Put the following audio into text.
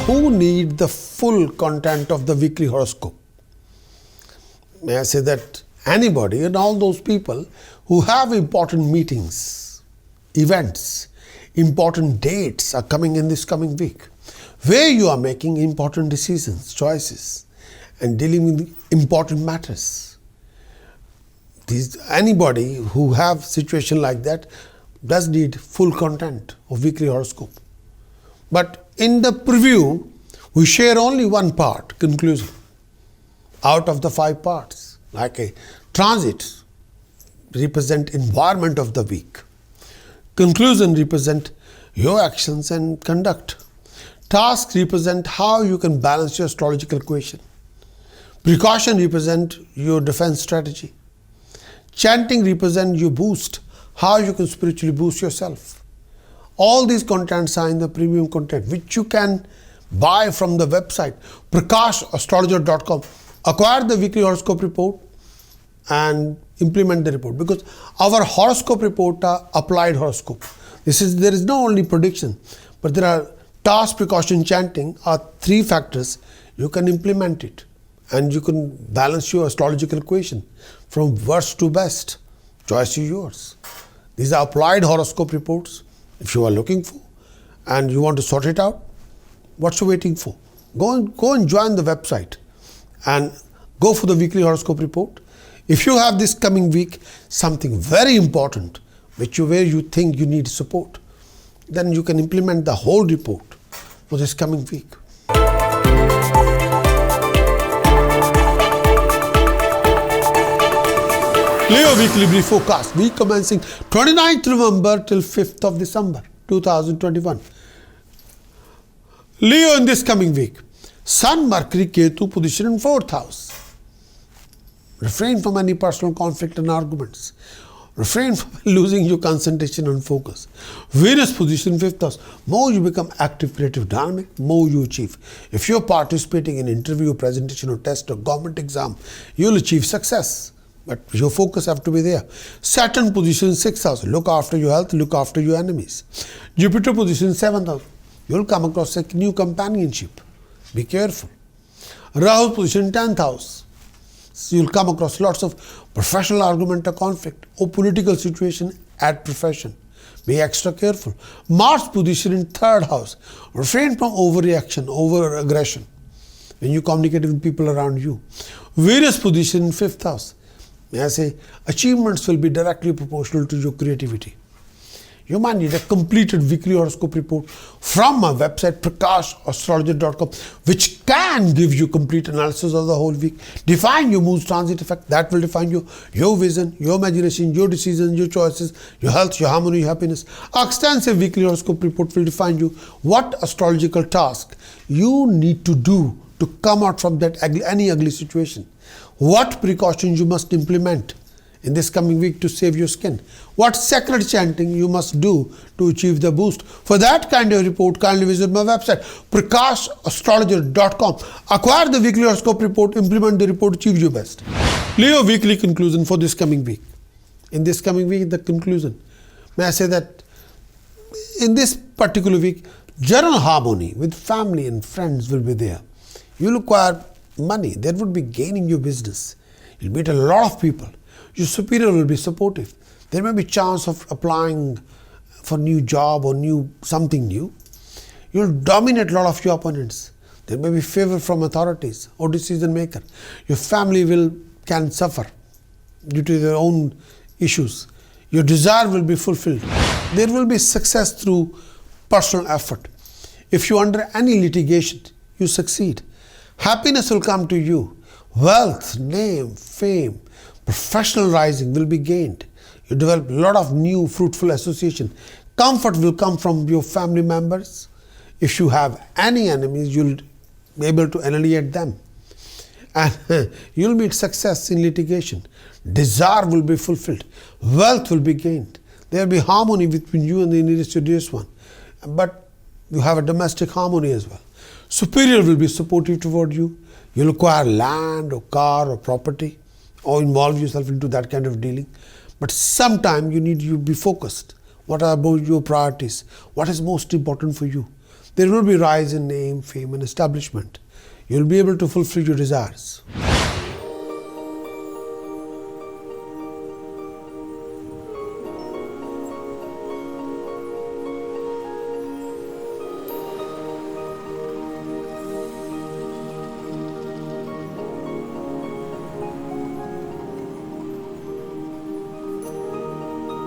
Who need the full content of the weekly horoscope? May I say that anybody and all those people who have important meetings, events, important dates are coming in this coming week, where you are making important decisions, choices, and dealing with important matters. Anybody who have situation like that does need full content of weekly horoscope. But in the preview, we share only one part, conclusion, out of the 5 parts. Like a transit represent environment of the week. Conclusion represent your actions and conduct. Tasks represent how you can balance your astrological equation. Precaution represent your defense strategy. Chanting represent your boost, how you can spiritually boost yourself. All these contents are in the premium content, which you can buy from the website prakashastrologer.com. Acquire the weekly horoscope report and implement the report, because our horoscope report are applied horoscope. There is no only prediction, but there are task, precaution, chanting are 3 factors. You can implement it and you can balance your astrological equation from worst to best. Choice is yours. These are applied horoscope reports. If you are looking for and you want to sort it out, what you waiting for? Go and join the website and go for the weekly horoscope report. If you have this coming week something very important where you think you need support, then you can implement the whole report for this coming week. Leo Weekly Brief Forecast, week commencing 29th November till 5th of December 2021. Leo in this coming week, Sun, Mercury, Ketu position in 4th house. Refrain from any personal conflict and arguments. Refrain from losing your concentration and focus. Venus position in 5th house. More you become active, creative, dynamic, more you achieve. If you're participating in interview, presentation or test or government exam, you'll achieve success. But your focus have to be there. Saturn position in 6th house. Look after your health, look after your enemies. Jupiter position in 7th house. You'll come across a new companionship. Be careful. Rahu position in 10th house. So you'll come across lots of professional argument or conflict or political situation at profession. Be extra careful. Mars position in 3rd house. Refrain from overreaction, over-aggression when you communicate with people around you. Venus position in 5th house. May I say, achievements will be directly proportional to your creativity. You might need a completed weekly horoscope report from my website prakashastrologer.com, which can give you complete analysis of the whole week. Define your moon's transit effect. That will define your vision, your imagination, your decisions, your choices, your health, your harmony, your happiness. Our extensive weekly horoscope report will define you what astrological task you need to do to come out from that any ugly situation. What precautions you must implement in this coming week to save your skin. What sacred chanting you must do to achieve the boost. For that kind of report, kindly visit my website prakashastrologer.com. Acquire the weekly horoscope report, implement the report, achieve your best. Leo weekly conclusion for this coming week. In this coming week, the conclusion. May I say that in this particular week, general harmony with family and friends will be there. You'll acquire money. That would be gaining your business. You'll meet a lot of people. Your superior will be supportive. There may be chance of applying for new job or something new. You'll dominate a lot of your opponents. There may be favor from authorities or decision maker. Your family can suffer due to their own issues. Your desire will be fulfilled. There will be success through personal effort. If you're under any litigation, you succeed. Happiness will come to you. Wealth, name, fame, professional rising will be gained. You develop a lot of new fruitful association. Comfort will come from your family members. If you have any enemies, you'll be able to annihilate them. And you'll meet success in litigation. Desire will be fulfilled. Wealth will be gained. There will be harmony between you and the nearest to dearest one. But you have a domestic harmony as well. Superior will be supportive toward you. You'll acquire land or car or property or involve yourself into that kind of dealing. But sometime you need to be focused. What are your priorities? What is most important for you? There will be rise in name, fame, and establishment. You will be able to fulfill your desires.